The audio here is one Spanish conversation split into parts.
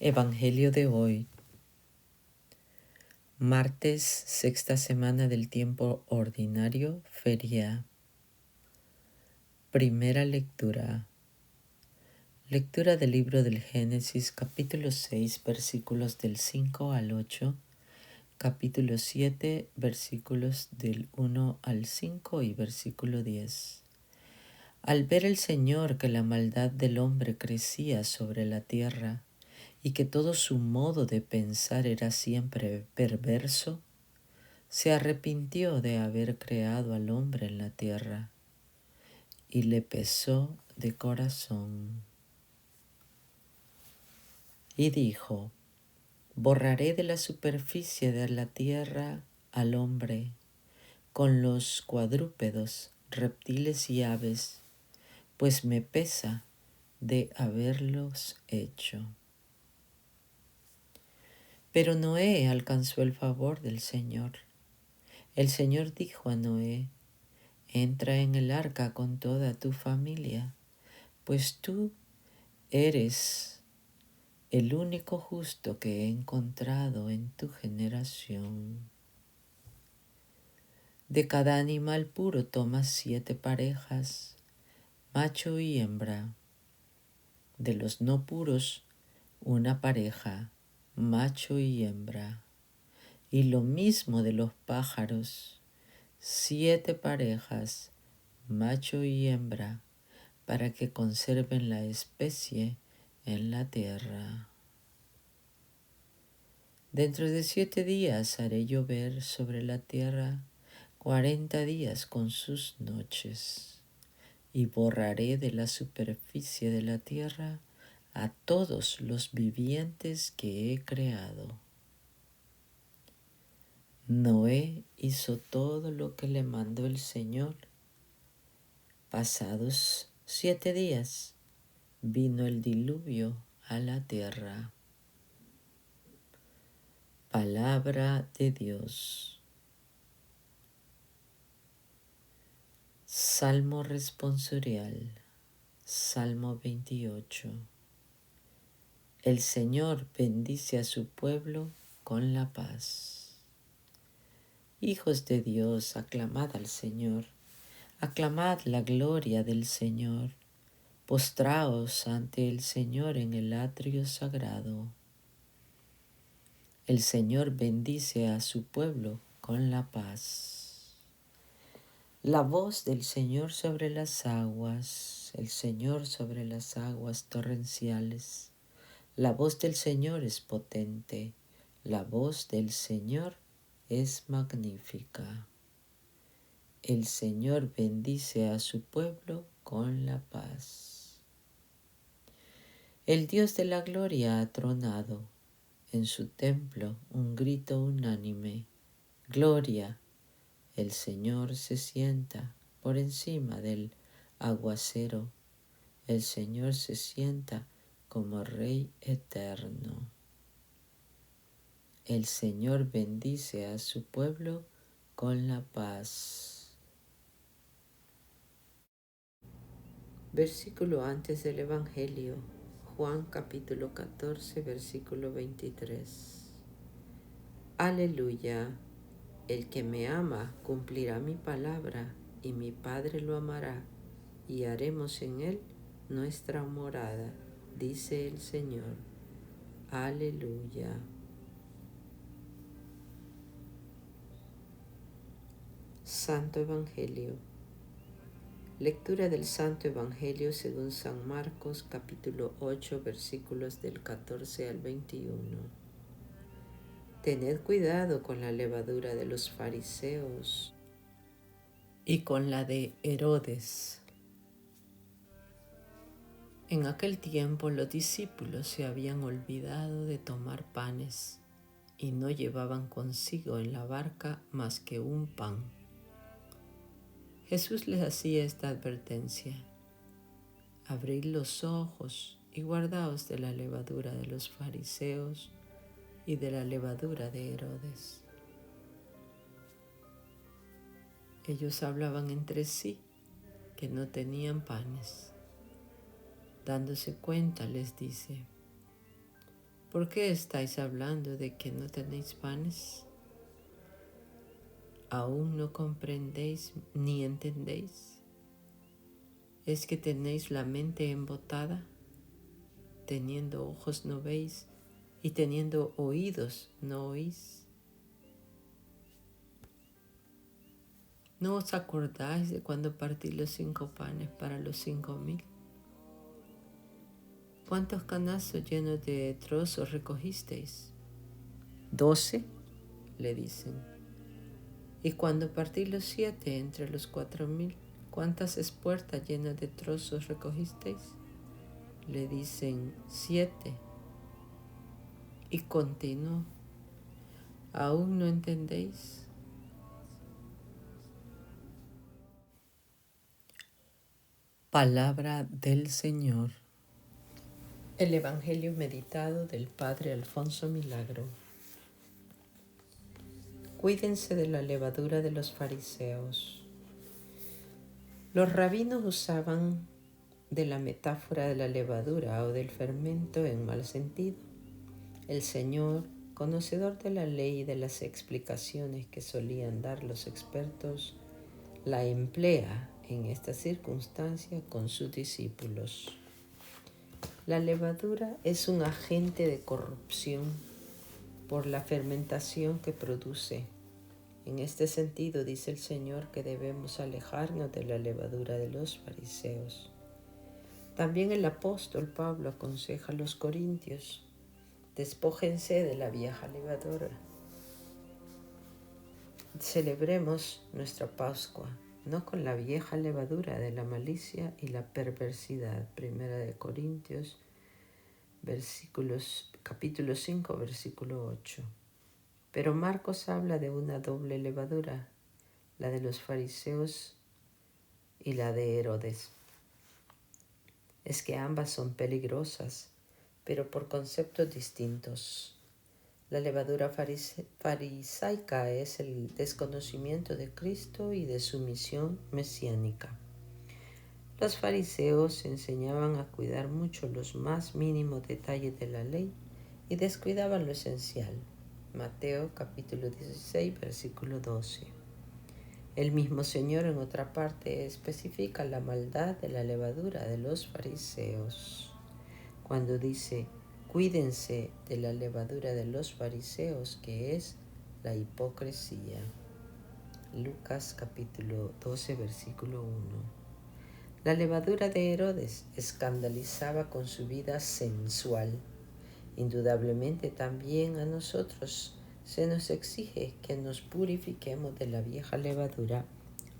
Evangelio de hoy, martes, sexta semana del tiempo ordinario, feria. Primera lectura. Lectura del libro del Génesis, capítulo 6, versículos del 5 al 8, capítulo 7, versículos del 1 al 5 y versículo 10. Al ver el Señor que la maldad del hombre crecía sobre la tierra, y que todo su modo de pensar era siempre perverso, se arrepintió de haber creado al hombre en la tierra, y le pesó de corazón. Y dijo: borraré de la superficie de la tierra al hombre, con los cuadrúpedos, reptiles y aves, pues me pesa de haberlos hecho. Pero Noé alcanzó el favor del Señor. El Señor dijo a Noé: entra en el arca con toda tu familia, pues tú eres el único justo que he encontrado en tu generación. De cada animal puro tomas 7 parejas, macho y hembra. De los no puros, una pareja, macho y hembra. Y lo mismo de los pájaros, 7 parejas, macho y hembra, para que conserven la especie en la tierra. Dentro de 7 días haré llover sobre la tierra 40 días con sus noches, y borraré de la superficie de la tierra a todos los vivientes que he creado. Noé hizo todo lo que le mandó el Señor. Pasados 7 días, vino el diluvio a la tierra. Palabra de Dios. Salmo responsorial. Salmo 28. El Señor bendice a su pueblo con la paz. Hijos de Dios, aclamad al Señor. Aclamad la gloria del Señor. Postraos ante el Señor en el atrio sagrado. El Señor bendice a su pueblo con la paz. La voz del Señor sobre las aguas, el Señor sobre las aguas torrenciales. La voz del Señor es potente, la voz del Señor es magnífica. El Señor bendice a su pueblo con la paz. El Dios de la gloria ha tronado. En su templo un grito unánime. Gloria, el Señor se sienta por encima del aguacero. El Señor se sienta como Rey eterno. El Señor bendice a su pueblo con la paz. Versículo antes del Evangelio. Juan capítulo 14, versículo 23. Aleluya. El que me ama cumplirá mi palabra, y mi Padre lo amará, y haremos en él nuestra morada, dice el Señor. Aleluya. Santo Evangelio. Lectura del Santo Evangelio según San Marcos, capítulo 8, versículos del 14 al 21. Tened cuidado con la levadura de los fariseos y con la de Herodes. En aquel tiempo los discípulos se habían olvidado de tomar panes y no llevaban consigo en la barca más que un pan. Jesús les hacía esta advertencia: abrid los ojos y guardaos de la levadura de los fariseos y de la levadura de Herodes. Ellos hablaban entre sí que no tenían panes. Dándose cuenta, les dice: ¿Por qué estáis hablando de que no tenéis panes? ¿Aún no comprendéis ni entendéis? ¿Es que tenéis la mente embotada? Teniendo ojos no veis y teniendo oídos no oís. ¿No os acordáis de cuando partí los 5 panes para los 5,000? ¿Cuántos canastos llenos de trozos recogisteis? 12, le dicen. Y cuando partí los 7 entre los 4,000, ¿cuántas espuertas llenas de trozos recogisteis? Le dicen 7. Y continuó. ¿Aún no entendéis? Palabra del Señor. El Evangelio meditado del Padre Alfonso Milagro. Cuídense de la levadura de los fariseos. Los rabinos usaban de la metáfora de la levadura o del fermento en mal sentido. El Señor, conocedor de la ley y de las explicaciones que solían dar los expertos, la emplea en esta circunstancia con sus discípulos. La levadura es un agente de corrupción por la fermentación que produce. En este sentido dice el Señor que debemos alejarnos de la levadura de los fariseos. También el apóstol Pablo aconseja a los corintios: despójense de la vieja levadura. Celebremos nuestra Pascua, no con la vieja levadura de la malicia y la perversidad. Primera de Corintios, capítulo 5, versículo 8. Pero Marcos habla de una doble levadura, la de los fariseos y la de Herodes. Es que ambas son peligrosas, pero por conceptos distintos. La levadura farisaica es el desconocimiento de Cristo y de su misión mesiánica. Los fariseos enseñaban a cuidar mucho los más mínimos detalles de la ley y descuidaban lo esencial. Mateo capítulo 16, versículo 12. El mismo Señor en otra parte especifica la maldad de la levadura de los fariseos cuando dice: cuídense de la levadura de los fariseos, que es la hipocresía. Lucas capítulo 12, versículo 1. La levadura de Herodes escandalizaba con su vida sensual. Indudablemente también a nosotros se nos exige que nos purifiquemos de la vieja levadura,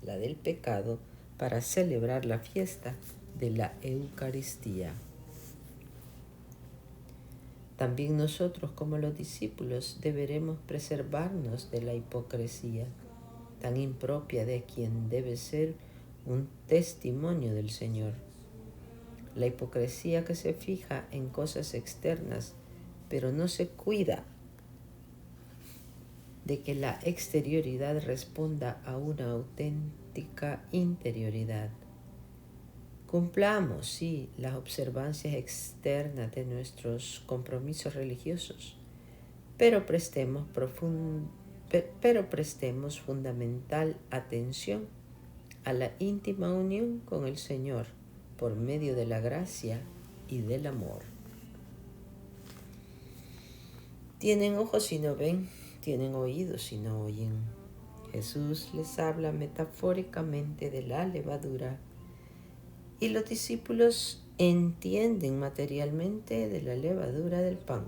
la del pecado, para celebrar la fiesta de la Eucaristía. También nosotros, como los discípulos, deberemos preservarnos de la hipocresía, tan impropia de quien debe ser un testimonio del Señor. La hipocresía que se fija en cosas externas, pero no se cuida de que la exterioridad responda a una auténtica interioridad. Cumplamos, sí, las observancias externas de nuestros compromisos religiosos, pero prestemos fundamental atención a la íntima unión con el Señor por medio de la gracia y del amor. Tienen ojos y no ven, tienen oídos y no oyen. Jesús les habla metafóricamente de la levadura y los discípulos entienden materialmente de la levadura del pan.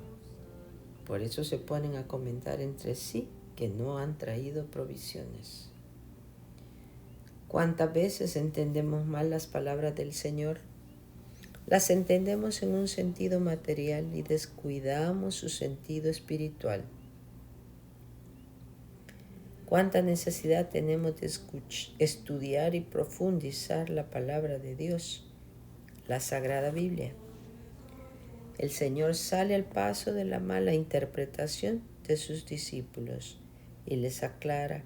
Por eso se ponen a comentar entre sí que no han traído provisiones. ¿Cuántas veces entendemos mal las palabras del Señor? Las entendemos en un sentido material y descuidamos su sentido espiritual. ¿Cuánta necesidad tenemos de estudiar y profundizar la palabra de Dios, la Sagrada Biblia? El Señor sale al paso de la mala interpretación de sus discípulos y les aclara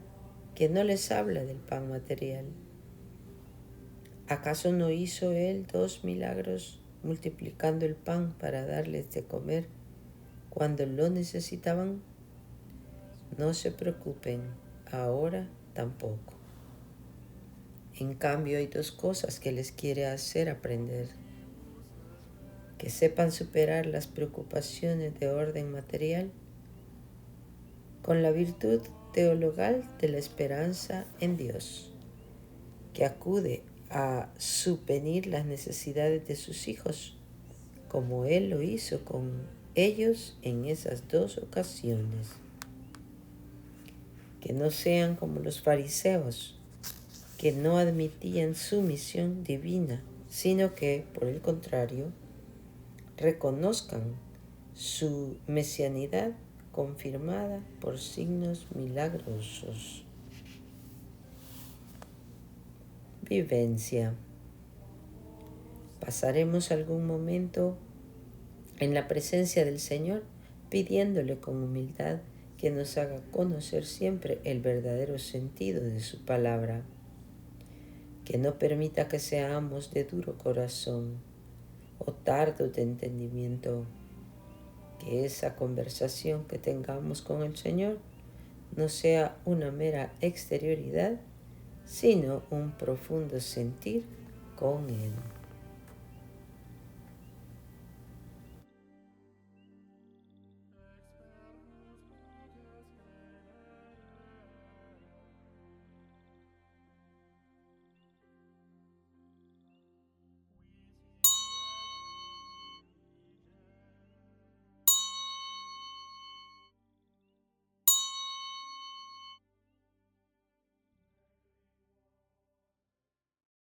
que no les habla del pan material. ¿Acaso no hizo Él 2 milagros multiplicando el pan para darles de comer cuando lo necesitaban. No se preocupen, ahora tampoco. En cambio, hay dos cosas que les quiere hacer aprender: que sepan superar las preocupaciones de orden material con la virtud teologal de la esperanza en Dios, que acude a subvenir las necesidades de sus hijos, como Él lo hizo con ellos en esas dos ocasiones. Que no sean como los fariseos, que no admitían su misión divina, sino que, por el contrario, reconozcan su mesianidad confirmada por signos milagrosos. Vivencia. Pasaremos algún momento en la presencia del Señor pidiéndole con humildad que nos haga conocer siempre el verdadero sentido de su palabra, que no permita que seamos de duro corazón o tardos de entendimiento, que esa conversación que tengamos con el Señor no sea una mera exterioridad, sino un profundo sentir con Él.